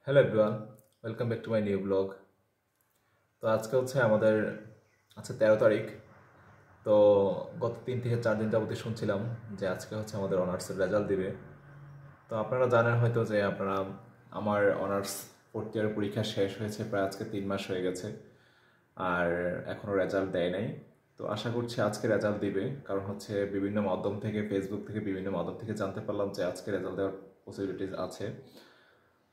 Hello everyone, welcome back to my new blog. তো আজকে হচ্ছে আমাদের 13 তারিখ। তো গত 3 থেকে 4 দিন যাবতীয় শুনছিলাম যে আজকে হচ্ছে আমাদের অনার্সের রেজাল্ট দিবে। তো আপনারা জানেন হয়তো যে আমার অনার্স ফোর্থ ইয়ারের পরীক্ষা শেষ হয়েছে প্রায় আজকে 3 মাস হয়ে গেছে, আর এখনও রেজাল্ট দেয় নাই। তো আশা করছি আজকে রেজাল্ট দিবে, কারণ হচ্ছে বিভিন্ন মাধ্যম থেকে, ফেসবুক থেকে, বিভিন্ন মাধ্যম থেকে জানতে পারলাম যে আজকে রেজাল্ট দেওয়ার পসিবিলিটিস আছে।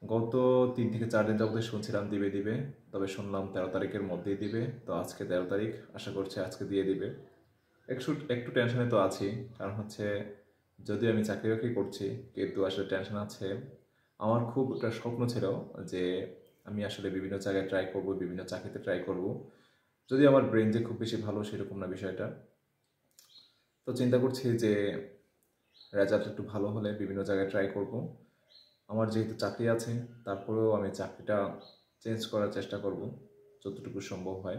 গত 3 থেকে 4 দিন যাবতীয় শুনছিলাম দিবে দিবে, তবে শুনলাম 13 তারিখের মধ্যেই দিবে। তো আজকে 13 তারিখ, আশা করছি আজকে দিয়ে দিবে। একটু একটু টেনশনে তো আছি, কারণ হচ্ছে যদিও আমি চাকরি বাকরি করছি, কিন্তু আসলে টেনশন আছে। আমার খুব একটা স্বপ্ন ছিল যে আমি আসলে বিভিন্ন জায়গায় ট্রাই করব, বিভিন্ন চাকরিতে ট্রাই করব। যদি আমার ব্রেন যে খুব বেশি ভালো সেরকম না বিষয়টা। তো চিন্তা করছি যে রেজাল্ট একটু ভালো হলে বিভিন্ন জায়গায় ট্রাই করব। আমার যেহেতু চাকরি আছে, তারপরেও আমি চাকরিটা চেঞ্জ করার চেষ্টা করব যতটুকু সম্ভব হয়।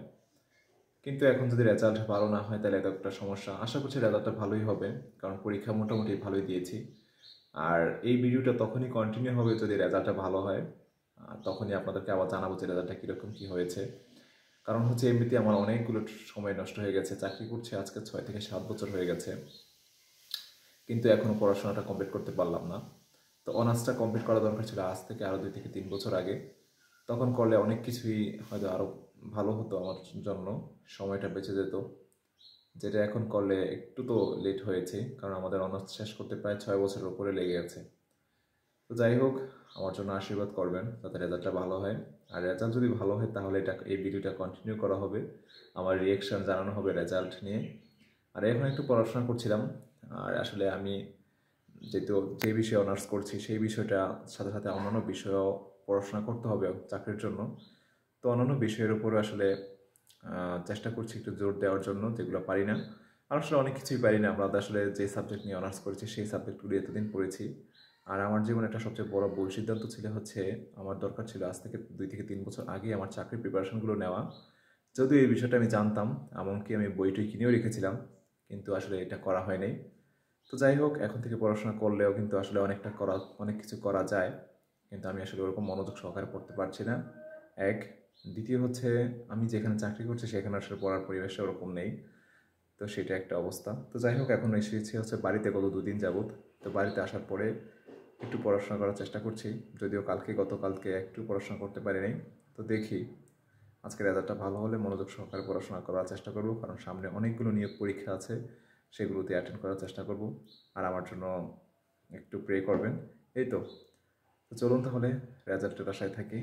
কিন্তু এখন যদি রেজাল্ট ভালো না হয় তাহলে এটা একটা সমস্যা। আশা করছি রেজাল্টটা ভালোই হবে, কারণ পরীক্ষা মোটামুটি ভালোই দিয়েছি। আর এই ভিডিওটা তখনই কন্টিনিউ হবে যদি রেজাল্টটা ভালো হয়। তখনই আপনাদেরকে আবার জানাবো যে রেজাল্টটা কীরকম কী হয়েছে। কারণ হচ্ছে এমনিতে আমার অনেকগুলো সময় নষ্ট হয়ে গেছে, চাকরি করছি আজকে 6 থেকে 7 বছর হয়ে গেছে, কিন্তু এখনও পড়াশোনাটা কমপ্লিট করতে পারলাম না। তো অনার্সটা কমপ্লিট করা দরকার ছিল আজ থেকে আরও 2 থেকে 3 বছর আগে। তখন করলে অনেক কিছুই হয়তো আরও ভালো হতো আমার জন্য, সময়টা বেঁচে যেত। যেটা এখন করলে একটু তো লেট হয়েছে, কারণ আমাদের অনার্স শেষ করতে প্রায় 6 বছরের উপরে লেগে গেছে। তো যাই হোক, আমার জন্য আশীর্বাদ করবেন যাতে রেজাল্টটা ভালো হয়। আর রেজাল্ট যদি ভালো হয় তাহলে এই ভিডিওটা কন্টিনিউ করা হবে, আমার রিয়েকশন জানানো হবে রেজাল্ট নিয়ে। আর এখন একটু পড়াশোনা করছিলাম। আর আসলে আমি যেহেতু যে বিষয়ে অনার্স করছি সেই বিষয়টা সাথে সাথে অন্যান্য বিষয়েও পড়াশোনা করতে হবে চাকরির জন্য। তো অন্যান্য বিষয়ের উপর আসলে চেষ্টা করছি একটু জোর দেওয়ার জন্য, যেগুলো পারি না। আর আসলে অনেক কিছুই পারি না। আমরা আসলে যে সাবজেক্ট নিয়ে অনার্স করেছি সেই সাবজেক্টগুলি এতদিন পড়েছি। আর আমার জীবনে একটা সবচেয়ে বড় ভুল সিদ্ধান্ত ছিল হচ্ছে, আমার দরকার ছিল আজ থেকে 2 থেকে 3 বছর আগে আমার চাকরির প্রিপারেশনগুলো নেওয়া। যদিও এই বিষয়টা আমি জানতাম, এমনকি আমি বইটই কিনেও রেখেছিলাম, কিন্তু আসলে এটা করা হয় নাই। তো যাই হোক, এখন থেকে পড়াশোনা করলেও কিন্তু আসলে অনেক কিছু করা যায়, কিন্তু আমি আসলে ওরকম মনোযোগ সহকারে পড়তে পারছি না। এক, দ্বিতীয় হচ্ছে আমি যেখানে চাকরি করছি সেখানে আসলে পড়ার পরিবেশটা ওরকম নেই। তো সেটা একটা অবস্থা। তো যাই হোক, এখন এসেছি হচ্ছে বাড়িতে গত 2 দিন যাবৎ। তো বাড়িতে আসার পরে একটু পড়াশোনা করার চেষ্টা করছি, যদিও গতকালকে একটু পড়াশোনা করতে পারি নাই। তো দেখি, আজকে রেজাল্টটা ভালো হলে মনোযোগ সহকারে পড়াশোনা করার চেষ্টা করব, কারণ সামনে অনেকগুলো নিয়োগ পরীক্ষা আছে, সেগুলোতে অ্যাটেন্ড করার চেষ্টা করব। আর আমার জন্য একটু প্রে করবেন। এই তো। তো চলুন তাহলে রেজাল্টের আশায় থাকি।